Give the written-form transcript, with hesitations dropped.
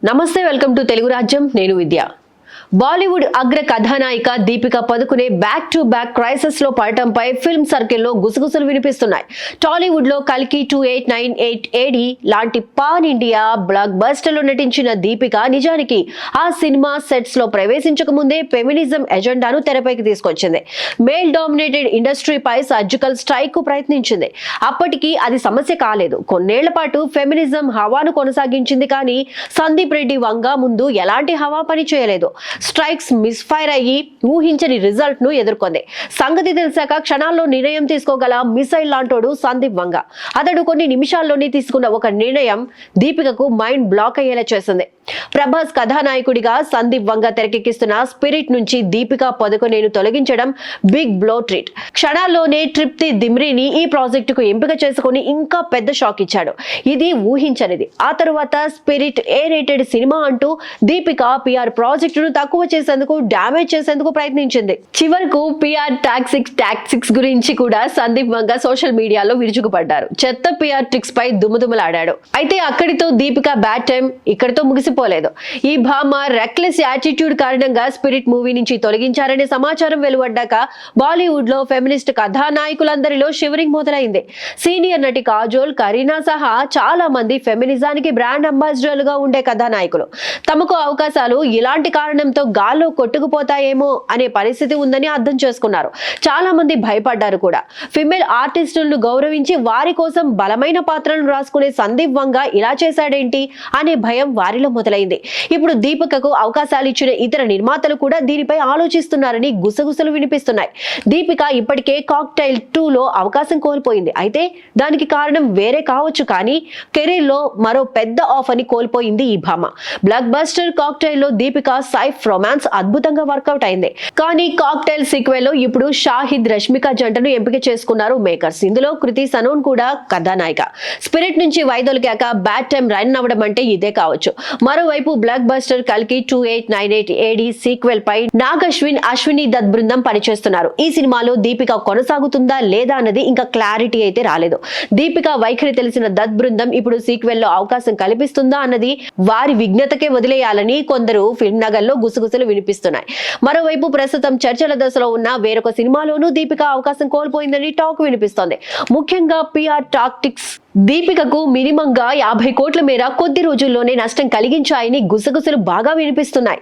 నమస్తే, welcome to Telugu రాజ్యం. నేను విద్య. బాలీవుడ్ అగ్ర కథానాయిక Deepika Padukone back to back crisis లో పడటంపై ఫిల్మ్ సర్కిల్లో గుసగుసలు వినిపిస్తున్నాయి. టాలీవుడ్ లో కల్కి 2898 ఏడి లాంటి పాన్ ఇండియా బ్లాక్ బస్టర్ లో నటించిన దీపిక నిజానికి ఆ సినిమా సెట్స్ లో ప్రవేశించక ముందే ఫెమినిజం ఎజెండాను తెరపైకి తీసుకొచ్చింది. మేల్ డామినేటెడ్ ఇండస్ట్రీపై సర్జికల్ స్ట్రైక్ కు ప్రయత్నించింది. అప్పటికి అది సమస్య కాలేదు. కొన్నేళ్ల పాటు ఫెమినిజం హవాను కొనసాగించింది. కానీ సందీప్ రెడ్డి వంగ ముందు ఎలాంటి హవా పని చేయలేదు. స్ట్రైక్స్ మిస్ఫైర్ అయ్యి ఊహించని రిజల్ట్ ను ఎదుర్కొంది. సంగతి తెలిసాక క్షణాల్లో నిర్ణయం తీసుకోగల మిసైల్ లాంటోడు సందీప్ వంగ. అతడు కొన్ని నిమిషాల్లోనే తీసుకున్న ఒక నిర్ణయం దీపికకు మైండ్ బ్లాక్ అయ్యేలా చేసింది. ప్రభాస్ కథానాయకుడిగా సందీప్ వంగ తెరకెక్కిస్తున్న స్పిరిట్ నుంచి దీపిక పదుకొనేను తొలగించడం బిగ్ బ్లో ట్రీట్. క్షణాల్లోనే ట్రిప్తి దిమ్రీని ఈ ప్రాజెక్టుకు ఎంపిక చేసుకుని ఇంకా పెద్ద షాక్ ఇచ్చాడు. ఇది ఊహించనిది. ఆ తరువాత స్పిరిట్ ఏ రేటెడ్ సినిమా అంటూ దీపిక పిఆర్ ప్రాజెక్టును తక్కువ చేసేందుకు, డ్యామేజ్ చేసేందుకు ప్రయత్నించింది. చివరకు పిఆర్ టాక్సిక్స్ గురించి కూడా సందీప్ వంగ సోషల్ మీడియాలో విరుచుకుపడ్డారు. చెత్త పిఆర్ ట్రిక్స్ పై దుమ్ముదుమ్ములాడాడు. అయితే అక్కడితో దీపిక బ్యాడ్ టైం ఇక్కడితో ముగిసిపోలేదు. ఈ భామ రెక్లెస్ యాటిట్యూడ్ కారణంగా స్పిరిట్ మూవీ నుంచి తొలగించారనే సమాచారం వెలువడ్డాక బాలీవుడ్ లో ఫెమినిస్ట్ కథానాయకులందరిలో షివరింగ్ మొదలైంది. సీనియర్ నటి కాజోల్, కరీనా సహా చాలా మంది ఫెమినిజానికి బ్రాండ్ అంబాసిడర్లుగా ఉండే కథానాయకులు తమకు అవకాశాలు ఇలాంటి కారణంతో గాల్లో కొట్టుకుపోతాయేమో అనే పరిస్థితి ఉందని అర్థం చేసుకున్నారు. చాలా మంది భయపడ్డారు కూడా. ఫిమేల్ ఆర్టిస్టులను గౌరవించి వారి కోసం బలమైన పాత్రలను రాసుకునే సందీప్ వంగ ఇలా చేశాడేంటి అనే భయం వారిలో మొదలైంది. ఇప్పుడు దీపికకు అవకాశాలు ఇచ్చిన ఇతర నిర్మాతలు కూడా దీనిపై ఆలోచిస్తున్నారని గుసగుసలు వినిపిస్తున్నాయి. దీపిక ఇప్పటికే కాక్టైల్ 2లో అవకాశం కోల్పోయింది. అయితే దానికి కారణం వేరే కావచ్చు. కానీ కెరీర్ లో మరో పెద్ద ఆఫ్ అని కోల్పోయింది ఈ భామ. బ్లాక్ బస్టర్ కాక్టైల్ లో దీపిక సైఫ్ రొమాన్స్ అద్భుతంగా వర్కౌట్ అయింది. కానీ కాక్టైల్ సీక్వెల్ లో ఇప్పుడు షాహిద్ రష్మిక జంటను ఎంపిక చేసుకున్నారు మేకర్స్. ఇందులో కృతి సనోన్ కూడా కథానాయిక. స్పిరిట్ నుంచి వైదొలికాక బ్యాడ్ టైం రన్ అవ్వడం అంటే ఇదే కావచ్చు. మరోవైపు బ్లాక్ బస్టర్ కల్కి 2898 ఏడి సీక్వెల్ పై నాగ్ అశ్విని దత్ బృందం పనిచేస్తున్నారు. ఈ సినిమాలో దీపిక కొనసాగుతుందా లేదా అన్నది ఇంకా క్లారిటీ అయితే రాలేదు. దీపిక వైఖరి తెలిసిన దత్ బృందం ఇప్పుడు సీక్వెల్ లో అవకాశం కల్పిస్తుందా అన్నది వారి విజ్ఞతకే వదిలేయాలని కొందరు ఫిల్మ్ నగర్ లో గుసగుసలు వినిపిస్తున్నాయి. మరోవైపు ప్రస్తుతం చర్చల దశలో ఉన్న వేరొక సినిమాలోనూ దీపిక అవకాశం కోల్పోయిందని టాక్ వినిపిస్తోంది. ముఖ్యంగా పిఆర్ టాక్టిక్స్ దీపికకు మినిమంగా 50 కోట్ల మేర కొద్ది రోజుల్లోనే నష్టం కలిగించాయని గుసగుసలు బాగా వినిపిస్తున్నాయి.